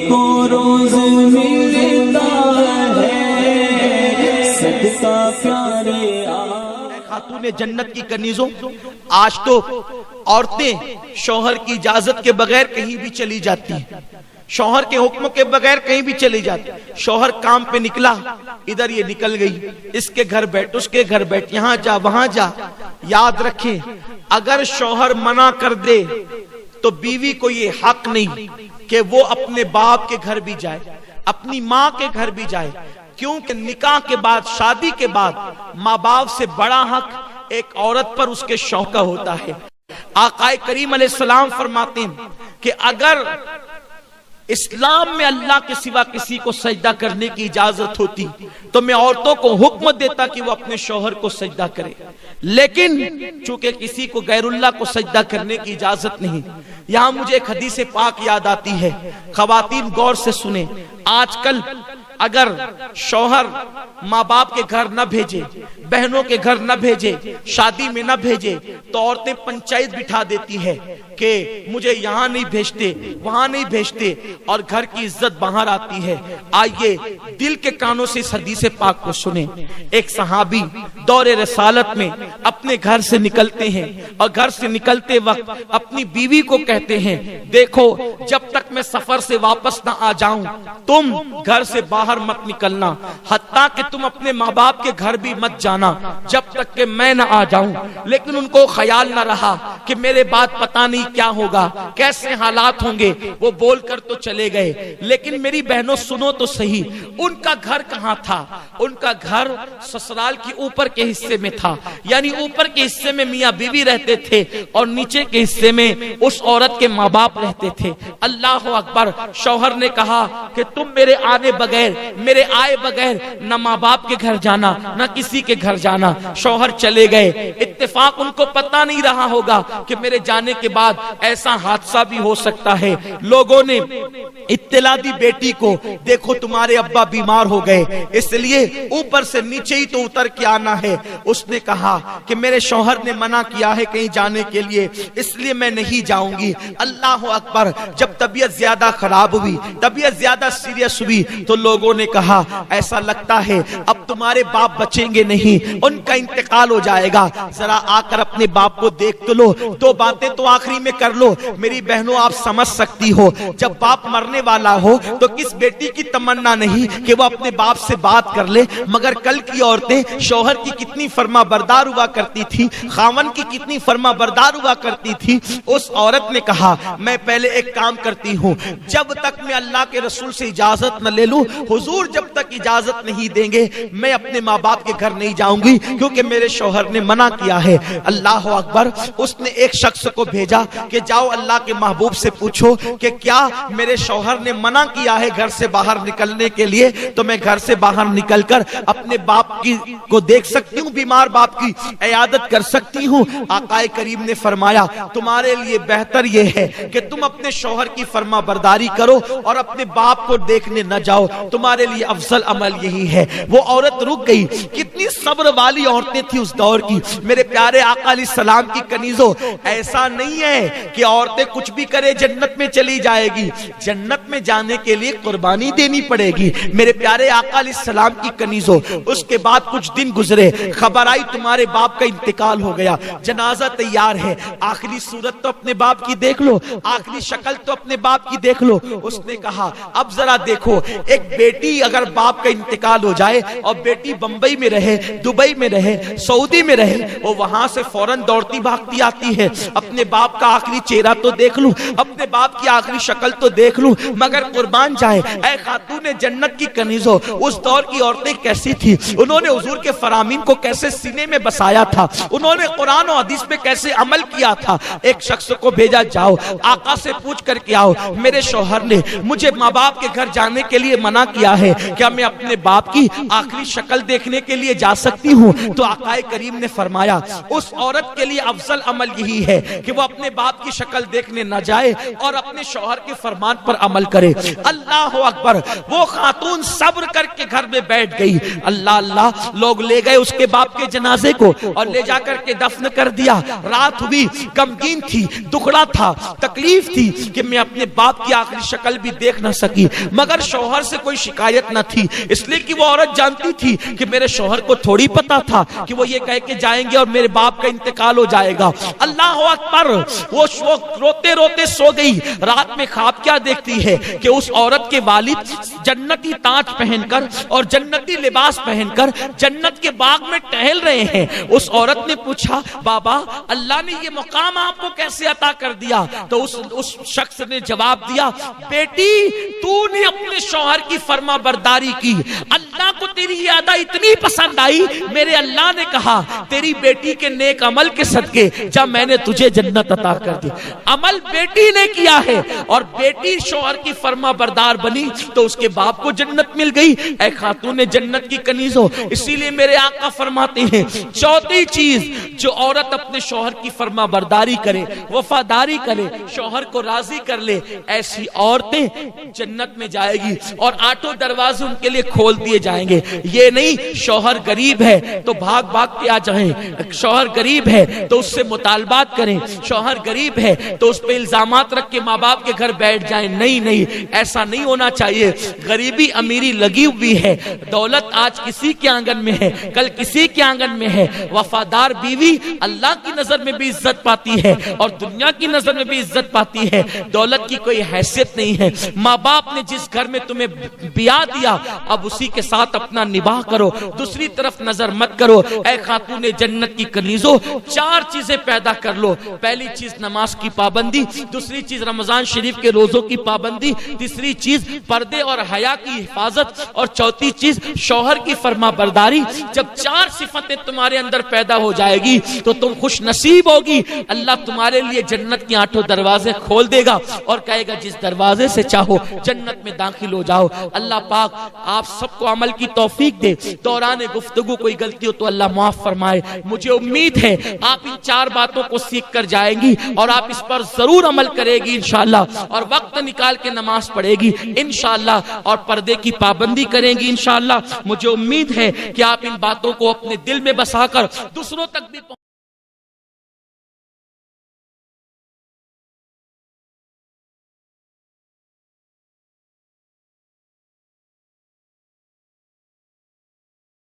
को रोज मिलता है सदका प्यारे खातूने जन्नत की कनीजों, आज तो औरतें शौहर की इजाजत के बगैर कहीं भी चली जाती हैं, शौहर के हुक्म के बगैर कहीं भी चली जाती। शौहर काम पे निकला, इधर ये निकल गई, इसके घर बैठ उसके घर बैठ, यहाँ जा वहां जा। याद रखें, अगर शौहर मना कर दे तो बीवी को ये हक नहीं कि वो अपने बाप के घर भी जाए, अपनी माँ के घर भी जाए, क्योंकि निकाह के बाद, शादी के बाद माँ बाप से बड़ा हक एक औरत पर उसके शौहर का होता है। आकाए करीम अलैहिस्सलाम फरमाते हैं कि अगर इस्लाम में अल्लाह के सिवा किसी को सजदा करने की इजाजत होती तो मैं औरतों को हुक्म देता कि वो अपने शौहर को सजदा करे, लेकिन चूंकि किसी को गैरुल्लाह को सजदा करने की इजाजत नहीं। यहां मुझे एक हदीस पाक याद आती है, खवातीन गौर से सुने। आजकल अगर शौहर माँ बाप के घर न भेजे, बहनों के घर न भेजे, शादी में न भेजे, तो औरतें पंचायत बिठा देती है कि मुझे यहाँ नहीं भेजते, वहां नहीं भेजते, और घर की इज्जत बाहर आती है। आइए दिल के कानों से इस हदीस पाक को सुने। एक सहाबी दौरे रसालत में अपने घर से निकलते हैं और घर से निकलते वक्त अपनी बीवी को कहते हैं, देखो जब तक मैं सफर से वापस न आ जाऊं तुम घर से बाहर मत निकलना, हत्ता कि तुम अपने माँ बाप के घर भी मत जाना जब तक कि मैं न आ जाऊं। लेकिन उनको ख्याल न रहा कि मेरे बाद पता नहीं क्या होगा, कैसे हालात होंगे। वो बोलकर तो चले गए, लेकिन मेरी बहनों सुनो तो सही, उनका घर कहाँ था? उनका घर ससुराल के ऊपर के हिस्से में था, यानी ऊपर के हिस्से में मियाँ बीवी रहते थे और नीचे के हिस्से में उस औरत के माँ बाप रहते थे। अल्लाह अकबर। शौहर ने कहा कि तुम मेरे आने बगैर, मेरे आए बगैर न माँ बाप के घर जाना न किसी के घर जाना। शौहर चले गए। इत्तेफाक उनको पता नहीं रहा होगा कि मेरे जाने के बाद ऐसा हादसा भी हो सकता है। लोगों ने इत्तला दी बेटी को, देखो तुम्हारे अब्बा बीमार हो गए, इसलिए ऊपर से नीचे ही तो उतर के आना है। उसने कहा कि मेरे शौहर ने मना किया है कहीं जाने के लिए, इसलिए मैं नहीं जाऊंगी। अल्लाह अकबर। जब तबीयत ज्यादा खराब हुई, तबीयत ज्यादा सीरियस हुई, तो लोगों ने कहा ऐसा लगता है अब तुम्हारे बाप बचेंगे नहीं, उनका इंतकाल हो जाएगा, जरा आकर अपने बाप को देख तो लो, दो बातें तो आखिरी में कर लो। मेरी बहनों आप समझ सकती हो, जब बाप मरने वाला हो तो किस बेटी की तमन्ना नहीं कि वो अपने बाप से बात कर ले। मगर कल की औरतें शौहर की कितनी फर्मा बरदार हुआ करती थी, खावन की कितनी फर्मा बरदार हुआ करती थी। उस औरत ने कहा मैं पहले एक काम करती हूँ, जब तक मैं अल्लाह के रसूल से इजाजत न ले लूं, हुजूर जब तक इजाजत नहीं देंगे मैं अपने माँ बाप के घर नहीं जाऊंगी, क्योंकि मेरे शौहर ने मना किया है। अल्लाह अकबर। उसने एक शख्स को भेजा कि जाओ अल्लाह के महबूब से पूछो कि क्या मेरे शौहर ने मना किया है घर से बाहर निकलने के लिए, तो मैं घर से बाहर निकलकर अपने बाप की को देख सकती हूँ, बीमार बाप की इयादत कर सकती हूँ। आकाए करीम ने फरमाया तुम्हारे लिए बेहतर यह है कि तुम अपने शौहर की फर्मा बरदारी करो और अपने बाप को देखने न जाओ, तुम्हारे लिए अफजल अमल यही है। वो औरत रुक गई। कितनी सब्र वाली औरतें थी उस दौर की। मेरे प्यारे आका अलैहिस्सलाम की कनीजों, ऐसा नहीं है कि औरतें कुछ भी करे जन्नत में चली जाएगी। जन्नत में जाने के लिए कुर्बानी देनी पड़ेगी। मेरे प्यारे आका अलैहिस्सलाम की कनीजों, उसके बाद कुछ दिन गुजरे, खबर आई तुम्हारे बाप का इंतकाल हो गया, जनाजा तैयार है, आखिरी सूरत तो अपने बाप की देख लो, आखिरी शक्ल तो अपने बाप की देख लो। उसने कहा अब जरा देखो, एक बेटी अगर बाप का इंतकाल हो जाए और बेटी बंबई में रहे, दुबई में रहे, सऊदी में रहे, वो वहां से फौरन दौड़ती भागती आती है, अपने बाप का आखिरी चेहरा तो देख लूं, अपने बाप की आखिरी शक्ल तो देख लूं, मगर कुर्बान जाए। ऐ खातूने जन्नत की कनीजों, उस दौर की औरतें कैसी थी, उन्होंने हुजूर के फरामीन को कैसे सीने में बसाया था, उन्होंने कुरान और हदीस पे कैसे अमल किया था। एक शख्स को भेजा, जाओ आका से पूछ करके आओ, मेरे शौहर ने मुझे माँ बाप के घर जाने के लिए मना किया है, क्या मैं अपने बाप की आखिरी शक्ल देखने के लिए जा सकती हूँ? तो आकाए करीम ने फरमाया उस औरत के लिए अफजल अमल यही है कि वो अपने बाप की शक्ल देखने न जाए और अपने शौहर के फरमान पर अमल अमल करे। अल्लाह अकबर। वो खातून सब्र करके घर में बैठ गई। अल्लाह अल्लाह, लोग ले गए उसके बाप के जनाजे को और ले जाकर के दफन कर दिया। रात हुई, गमगीन थी, दुखड़ा था, तकलीफ थी कि मैं अपने बाप की आखिरी शक्ल भी देख ना सकी, मगर शौहर से कोई शिकायत न थी, इसलिए कि वो औरत जानती थी कि मेरे शौहर को थोड़ी पता था कि वो ये कह के जाएंगे और मेरे बाप का इंतकाल हो जाएगा। अल्लाह अकबर। वो रोते रोते सो गई। रात में ख्वाब क्या देखती है कि उस औरत के वालिद जन्नती ताज पहनकर और जन्नती लिबास पहनकर जन्नत के बाग में टहल रहे हैं। उस औरत ने पूछा, बाबा अल्लाह ने ये मुकाम आपको कैसे अता कर दिया? तो उस शख्स ने जवाब दिया, बेटी तूने अपने शौहर की फर्मा बरदारी की, अल्लाह को तेरी ये अदा इतनी पसंद आई, मेरे अल्लाह ने कहा तेरी बेटी के नेक अमल के सदके जब मैंने तुझे जन्नत अता कर दी। अमल बेटी ने किया है और बेटी शौहर की फर्मा बरदार बनी तो उसके बाप को जन्नत मिल गई। ऐ खातून जन्नत की कनीज हो। इसीलिए मेरे आका फरमाते हैं, चौथी चीज जो औरत अपने शौहर की फर्मा बरदारी करे, वफादारी करे, शौहर को राजी कर ले, ऐसी औरतें जन्नत में जाएगी और आठों दरवाजे उनके लिए खोल दिए जाएंगे। ये नहीं शौहर गरीब है तो भाग भाग के आ जाएं, शौहर गरीब है तो उससे मुतालबात करें, शौहर गरीब है तो उस पे इल्जामात रख के माँ बाप के घर बैठ जाएं। नहीं नहीं, ऐसा नहीं होना चाहिए। गरीबी अमीरी लगी हुई है, दौलत आज किसी के आंगन में है, कल किसी के आंगन में है। वफादार बीवी अल्लाह की नजर में भी इज्जत पाती है और दुनिया की नजर में भी इज्जत पाती है। दौलत की कोई हैसियत नहीं है। माँ बाप ने जिस घर में तुम्हें ब्याह दिया अब उसी के साथ अपना निबाह करो, दूसरी तरफ नजर मत करो। ऐ खातून जन्नत की कनीजों, चार चीजें पैदा कर लो। पहली चीज नमाज की पाबंदी, दूसरी चीज रमजान शरीफ के रोजों की पाबंदी, तीसरी चीज पर्दे और हया की हिफाजत और चौथी चीज शौहर की फर्मा बरदारी। जब चार सिफतें तुम्हारे अंदर पैदा हो जाएगी तो तुम खुश नसीब होगी। अल्लाह तुम्हारे लिए जन्नत के आठों दरवाजे खोल देगा और कहेगा जिस दरवाजे से चाहो जन्नत में दाखिल हो जाओ। अल्लाह पाक आप सबको अमल की तौफीक दे। दौरान गुफ्तगू कोई गलती हो तो अल्लाह माफ फरमाए। मुझे उम्मीद है आप इन चार बातों को सीख कर जाएंगी और आप इस पर जरूर अमल करेगी इंशाअल्लाह, और वक्त निकाल के नमाज पढ़ेगी इंशाअल्लाह, और पर्दे की पाबंदी करेंगी इंशाअल्लाह। मुझे उम्मीद है कि आप इन बातों को अपने दिल में बसाकर दूसरों तक भी